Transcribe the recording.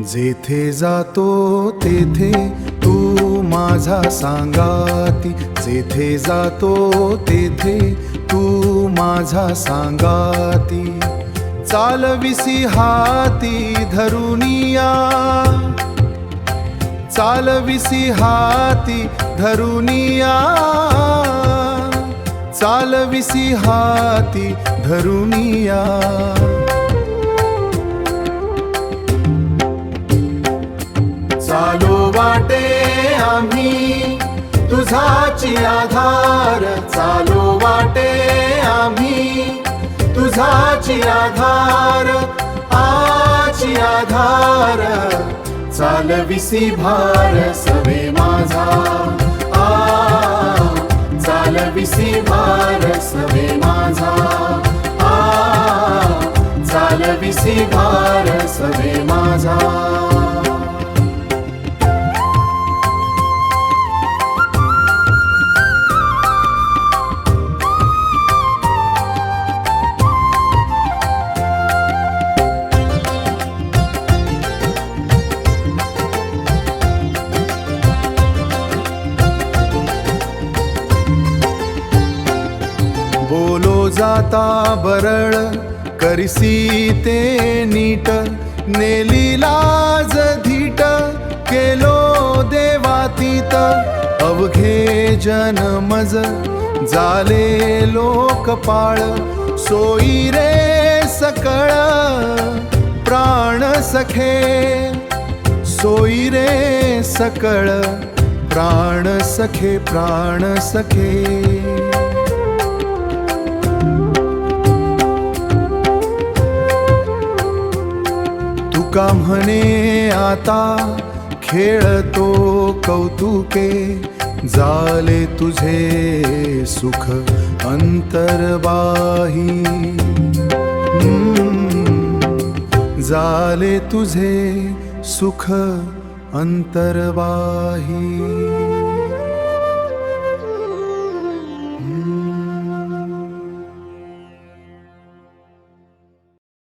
जेथे जातो तेथे तू माझा सांगाती, जेथे जातो तेथे तू माझा सांगाती. चालविसी हाती धरुनिया, चालविसी हाती धरुनिया, चालविसी हाती धरुनिया. चालो वाटे आम्ही तुझाची आधार, चालो वाटे आम्ही तुझाची आधार, आची आधार. चालविसी भार सवे माझा, चालविसी भार सवे माझा, चालविसी भार सवे माझा. बोलो जाता बरळ करिसी ते नीट, नेली लाज धीट केलो देवातीत. अवघे जनमज जाले लोकपाळ, सोयी रे सकळ प्राण सखे, सोयी रे सकळ प्राण सखे, प्राण सखे. तुका म्हणे आता खेळतो कौतुके, जाले तुझे सुख अंतर्बाही, जाले तुझे सुख अंतर्बाही.